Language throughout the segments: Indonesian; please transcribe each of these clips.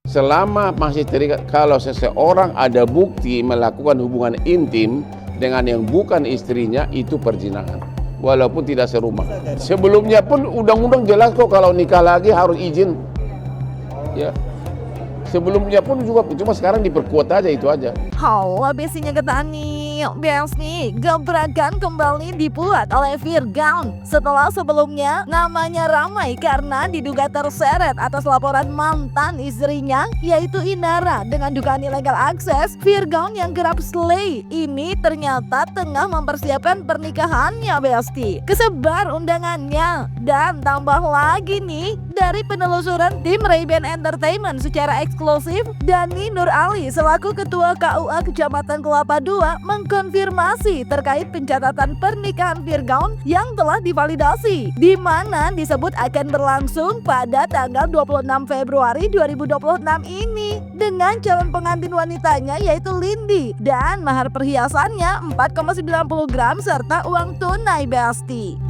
Selama masih terikat, kalau seseorang ada bukti melakukan hubungan intim dengan yang bukan istrinya, itu perzinahan. Walaupun tidak serumah. Sebelumnya pun undang-undang jelas kok kalau nikah lagi harus izin. Ya. Sebelumnya pun juga, cuma sekarang diperkuat aja, itu aja. Halo besinya Getani, Besi gebrakan kembali dibuat oleh Virgon setelah sebelumnya namanya ramai karena diduga terseret atas laporan mantan istrinya yaitu Inara dengan dugaan ilegal akses. Virgon yang kerap slay ini ternyata tengah mempersiapkan pernikahannya Besti. Kesebar undangannya dan tambah lagi nih dari penelusuran tim Ray-Ban Entertainment secara eksklusif, Dani Nur Ali selaku Ketua KUA Kecamatan Kelapa II mengkonfirmasi terkait pencatatan pernikahan Virgon yang telah divalidasi, di mana disebut akan berlangsung pada tanggal 26 Februari 2026 ini dengan calon pengantin wanitanya yaitu Lindy dan mahar perhiasannya 4,90 gram serta uang tunai Besti.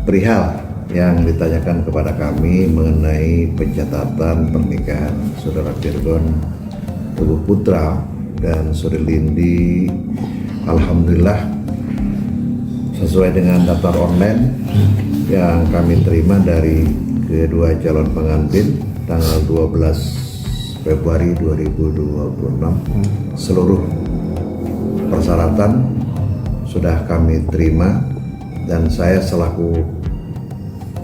Perihal yang ditanyakan kepada kami mengenai pencatatan pernikahan Saudara Virgon Teguh Putra dan Saudari Lindy, alhamdulillah sesuai dengan daftar online yang kami terima dari kedua calon pengantin tanggal 12 Februari 2026, seluruh persyaratan sudah kami terima dan saya selaku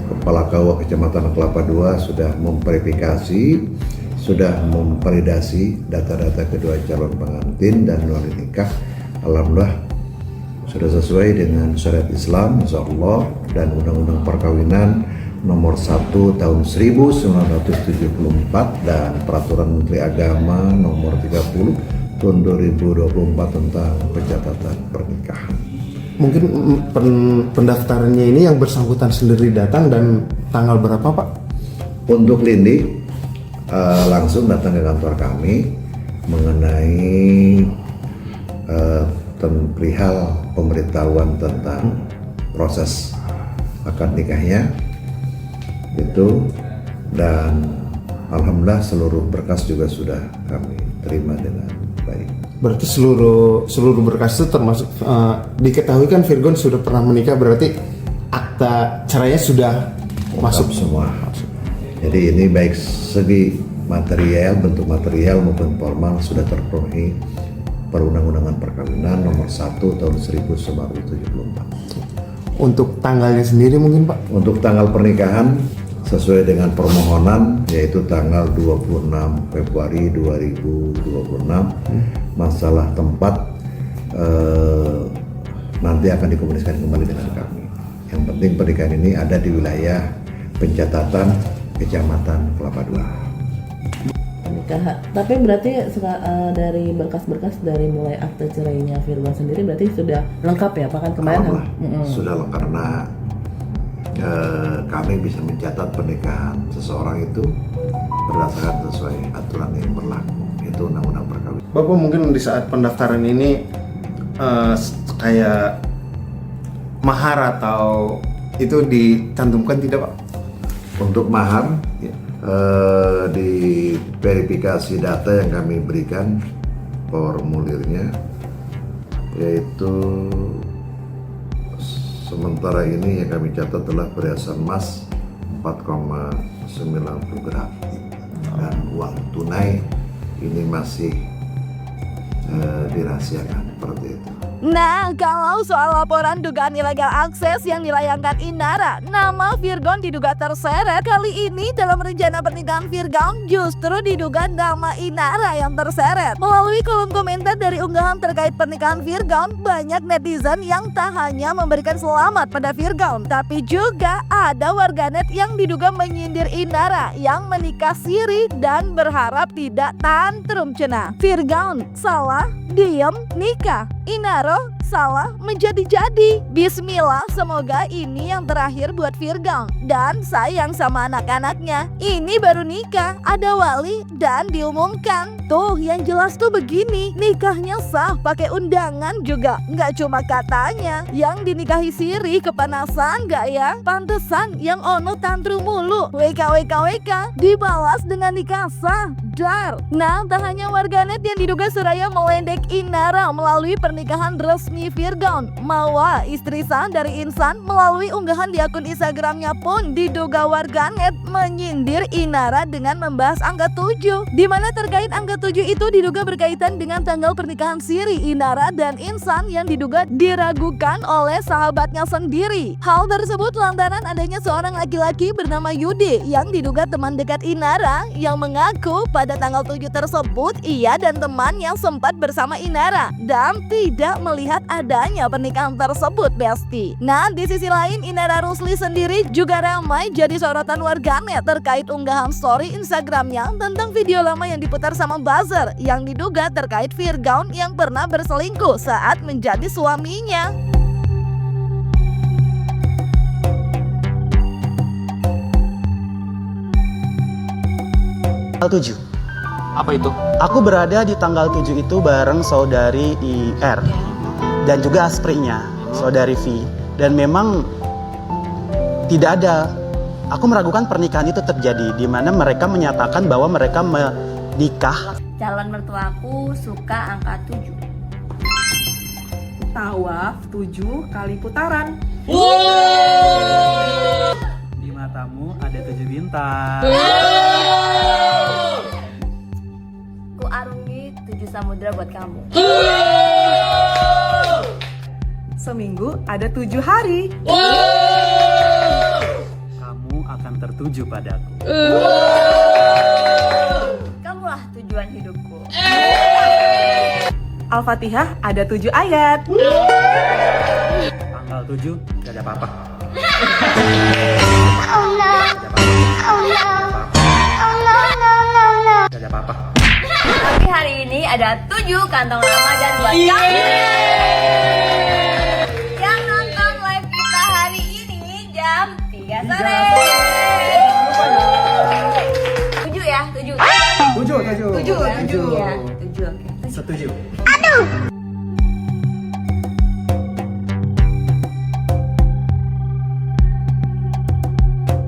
Kepala KUA Kecamatan Kelapa II sudah memverifikasi, sudah memvalidasi data-data kedua calon pengantin dan wali nikah. Alhamdulillah sudah sesuai dengan syariat Islam insya Allah dan Undang-Undang Perkawinan nomor 1 tahun 1974 dan Peraturan Menteri Agama nomor 30 tahun 2024 tentang pencatatan pernikahan. Mungkin pendaftarannya ini yang bersangkutan sendiri datang dan tanggal berapa Pak? Untuk Lindy langsung datang ke kantor kami mengenai perihal pemberitahuan tentang proses akad nikahnya itu, dan alhamdulillah seluruh berkas juga sudah kami terima dengan baik. Berarti seluruh berkas itu termasuk diketahui kan Virgon sudah pernah menikah, berarti akta cerainya sudah masuk semua. Jadi ini baik segi material, bentuk material maupun formal sudah terpenuhi Perundang-undangan Perkawinan nomor 1 tahun 1974. Untuk tanggalnya sendiri mungkin Pak? Untuk tanggal pernikahan sesuai dengan permohonan yaitu tanggal 26 Februari 2026. Masalah tempat nanti akan dikomunikasikan kembali dengan kami. Yang penting pernikahan ini ada di wilayah pencatatan Kecamatan Kelapa II. Tapi berarti dari berkas-berkas dari mulai akte cerainya Virgon sendiri berarti sudah lengkap ya Pak, kan kemarin sudah lengkap karena kami bisa mencatat pernikahan seseorang itu berdasarkan sesuai aturan yang berlaku, itu Undang-Undang Perkawinan. Bapak mungkin di saat pendaftaran ini kayak mahar atau itu dicantumkan tidak Pak? Untuk mahar di verifikasi data yang kami berikan formulirnya, yaitu sementara ini yang kami catat adalah perhiasan emas 4,90 gram dan uang tunai ini masih dirahasiakan seperti itu. Nah, kalau soal laporan dugaan ilegal akses yang dilayangkan Inara, nama Virgon diduga terseret. Kali ini dalam rencana pernikahan Virgon justru diduga nama Inara yang terseret. Melalui kolom komentar dari unggahan terkait pernikahan Virgon, banyak netizen yang tak hanya memberikan selamat pada Virgon, tapi juga ada warganet yang diduga menyindir Inara yang menikah siri dan berharap tidak tantrum cenah. Virgon salah, diem, nikah. Inaro salah, menjadi-jadi. Bismillah, semoga ini yang terakhir buat Virgon. Dan sayang sama anak-anaknya. Ini baru nikah, ada wali dan diumumkan. Tuh yang jelas tuh begini, nikahnya sah pakai undangan juga. Nggak cuma katanya. Yang dinikahi siri kepanasan nggak ya? Pantesan yang ono tantrum mulu. WK dibalas dengan nikah sah. Dar. Nah, tak hanya warganet yang diduga seraya melendek Inara melalui pernikahan resmi Virgon. Mawa, istri sah dari Insan, melalui unggahan di akun Instagramnya pun diduga warganet menyindir Inara dengan membahas angka 7. Di mana terkait angka 7 itu diduga berkaitan dengan tanggal pernikahan siri Inara dan Insan yang diduga diragukan oleh sahabatnya sendiri. Hal tersebut lantaran adanya seorang laki-laki bernama Yudi yang diduga teman dekat Inara yang mengaku pada tanggal 7 tersebut ia dan temannya sempat bersama Inara dan tidak melihat adanya pernikahan tersebut, Besti. Nah, di sisi lain Inara Rusli sendiri juga ramai jadi sorotan warganet terkait unggahan story Instagramnya tentang video lama yang diputar sama buzzer yang diduga terkait Virgon yang pernah berselingkuh saat menjadi suaminya. Tanggal 7. Apa itu? Aku berada di tanggal 7 itu bareng saudari IR dan juga asprinya, saudari V. Dan memang tidak ada, aku meragukan pernikahan itu terjadi, di mana mereka menyatakan bahwa mereka menikah. Calon mertuaku suka angka 7. Tawaf 7 kali putaran. Di matamu ada 7 bintang. Ku arungi 7 samudra buat kamu. Seminggu ada 7 hari. Kamu akan tertuju padaku. Kamulah tujuan hidupku. Al-Fatihah ada 7 ayat. Tanggal 7 gak ada apa-apa. Gak ada apa-apa. Tapi hari ini ada 7 kantong Ramadan buat kamu. Yang nonton live kita hari ini jam 3 sore. 7 ya, 7. 7 ya, 7 ya. 7, oke. Setuju.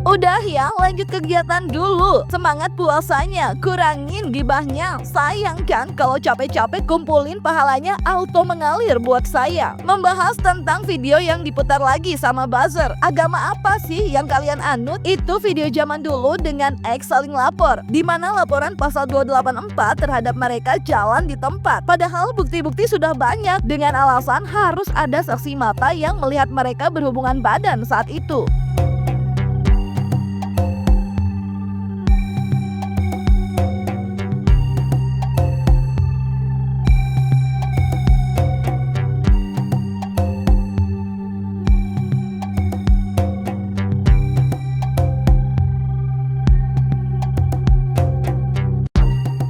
Udah ya, lanjut kegiatan dulu. Semangat puasanya, kurangin gibahnya. Sayang kan kalau capek-capek kumpulin pahalanya auto mengalir buat saya. Membahas tentang video yang diputar lagi sama buzzer. Agama apa sih yang kalian anut? Itu video zaman dulu dengan X saling lapor, di mana laporan pasal 284 terhadap mereka jalan di tempat. Padahal bukti-bukti sudah banyak dengan alasan harus ada saksi mata yang melihat mereka berhubungan badan saat itu.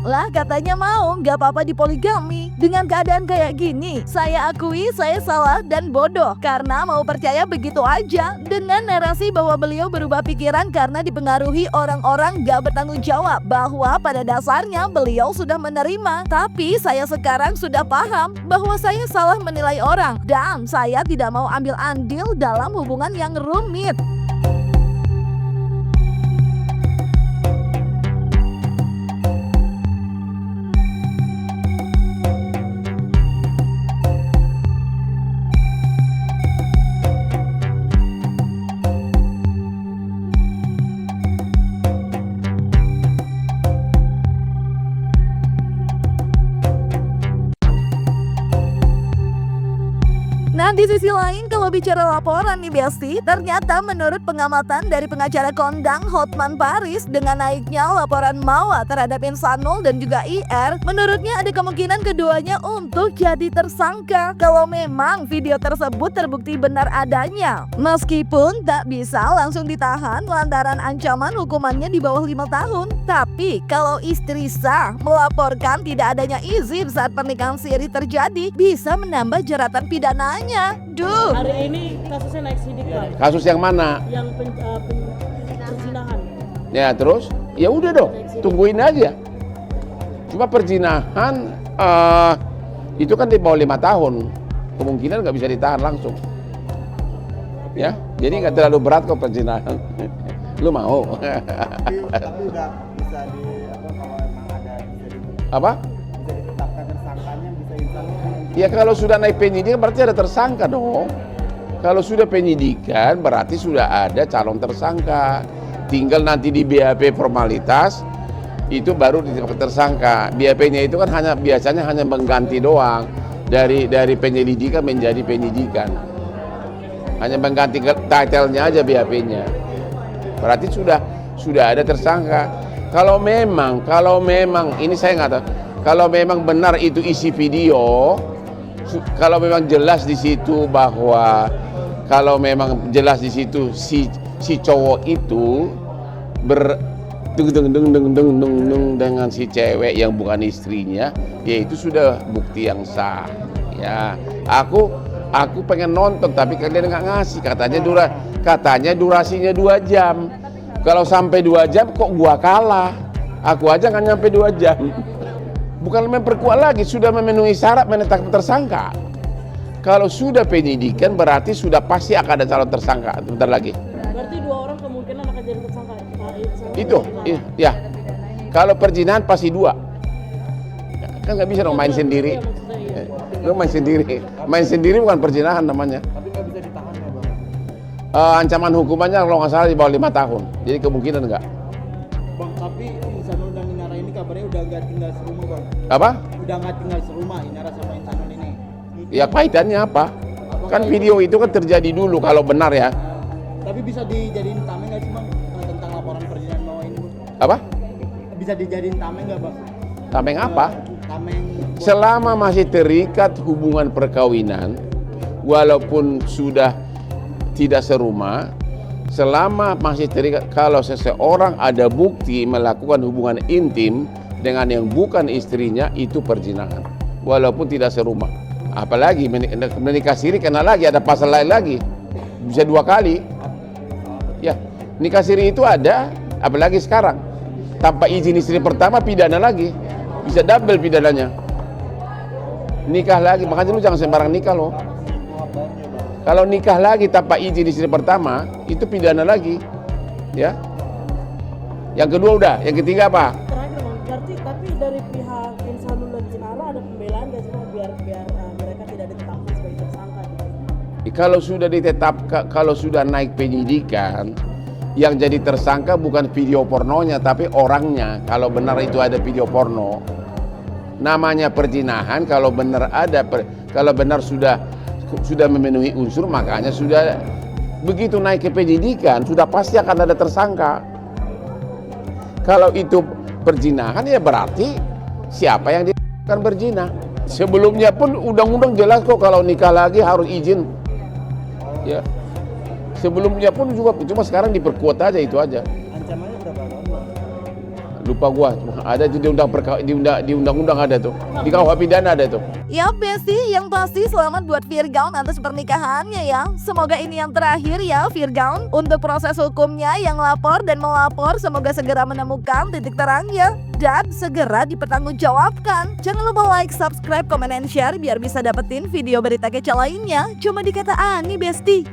Lah katanya mau, gak apa-apa dipoligami. Dengan keadaan kayak gini, saya akui saya salah dan bodoh karena mau percaya begitu aja dengan narasi bahwa beliau berubah pikiran karena dipengaruhi orang-orang gak bertanggung jawab, bahwa pada dasarnya beliau sudah menerima. Tapi saya sekarang sudah paham bahwa saya salah menilai orang dan saya tidak mau ambil andil dalam hubungan yang rumit. Nah, di sisi lain kalau bicara laporan nih Besti, ternyata menurut pengamatan dari pengacara kondang Hotman Paris, dengan naiknya laporan MAWA terhadap Insanul dan juga IR, menurutnya ada kemungkinan keduanya untuk jadi tersangka kalau memang video tersebut terbukti benar adanya. Meskipun tak bisa langsung ditahan lantaran ancaman hukumannya di bawah 5 tahun. Tapi kalau istri sah melaporkan tidak adanya izin saat pernikahan siri terjadi, bisa menambah jeratan pidananya. Duh. Hari ini kasusnya naik sidik Pak. Kasus yang mana? Yang perzinahan. Ya terus, ya udah dong, tungguin aja. Cuma perzinahan itu kan di bawah 5 tahun, kemungkinan nggak bisa ditahan langsung. Ya, jadi nggak terlalu berat kok perzinahan. Lu mau? Tapi udah bisa di kalau emang ada Apa? bisa ditetapkan tersangkanya, bisa Insanul. Ya kalau sudah naik penyidikan berarti ada tersangka dong. Kalau sudah penyidikan berarti sudah ada calon tersangka. Tinggal nanti di BAP formalitas itu baru ditetapkan tersangka. BAP-nya itu kan biasanya hanya mengganti doang dari penyelidikan menjadi penyidikan. Hanya mengganti title-nya aja BAP-nya. Berarti sudah ada tersangka. Kalau memang ini saya nggak tahu. Kalau memang benar itu isi video, kalau memang jelas di situ bahwa si cowok itu dengan si cewek yang bukan istrinya, ya itu sudah bukti yang sah. Ya, aku pengen nonton tapi kalian nggak ngasih, katanya durasinya 2 jam. Kalau sampai 2 jam kok gua kalah, aku aja nggak nyampe 2 jam. Bukan memperkuat lagi, sudah memenuhi syarat menetapkan tersangka. Kalau sudah penyidikan berarti sudah pasti akan ada calon tersangka bentar lagi. Berarti 2 orang kemungkinan akan jadi tersangka. Itu, ya. Kalau perzinahan pasti 2. Kan nggak bisa dong main sendiri. Lu main sendiri bukan perzinahan namanya. Tapi nggak bisa ditahan ya Bang? Ancaman hukumannya kalau nggak salah di bawah 5 tahun. Jadi kemungkinan nggak. Bang, tapi Insanul dan Inara ini kabarnya udah nggak tinggal serumah Bang. Apa? Udah nggak tinggal serumah Inara sama Insanul ini. Ya kaitannya apa? Kan video itu kan terjadi dulu kalau benar ya. Tapi bisa dijadiin tameng nggak sih Bang tentang laporan perzinahan MAWA ini Bang? Apa? Bisa dijadiin tameng nggak Bang? Tameng apa? Tameng. Selama masih terikat hubungan perkawinan, walaupun sudah tidak serumah, selama masih terikat, kalau seseorang ada bukti melakukan hubungan intim dengan yang bukan istrinya, itu perzinahan, walaupun tidak serumah. Apalagi menikah siri, kena lagi, ada pasal lain lagi, bisa 2 kali. Ya, nikah siri itu ada, apalagi sekarang tanpa izin istri pertama pidana lagi, bisa double pidananya. Nikah lagi, makanya lu jangan sembarang nikah loh. Kalau nikah lagi tanpa izin istri pertama, itu pidana lagi, ya. Yang kedua udah, yang ketiga apa? Terakhir Bang, berarti tapi dari pihak Insanul dan Inara ada pembelaan nggak sih Bang biar mereka tidak ditetapkan sebagai tersangka? Kalau sudah ditetapkan, kalau sudah naik penyidikan, yang jadi tersangka bukan video pornonya tapi orangnya. Kalau benar itu ada video porno, namanya perzinahan. Kalau benar kalau benar sudah memenuhi unsur, makanya sudah begitu naik ke penyidikan sudah pasti akan ada tersangka. Kalau itu perzinahan ya berarti siapa yang akan berzina. Sebelumnya pun undang-undang jelas kok kalau nikah lagi harus izin. Ya. Sebelumnya pun juga, cuma sekarang diperkuat aja, itu aja. Ancamannya berapa tahun? Lupa gua, ada itu di undang-undang ada tuh. Di KUH pidana ada tuh. Ya Besti, yang pasti selamat buat Virgaun atas pernikahannya ya. Semoga ini yang terakhir ya Virgaun. Untuk proses hukumnya yang lapor dan melapor semoga segera menemukan titik terangnya dan segera dipertanggungjawabkan. Jangan lupa like, subscribe, komen, dan share biar bisa dapetin video berita kece lainnya. Cuma di Kata Ani Besti.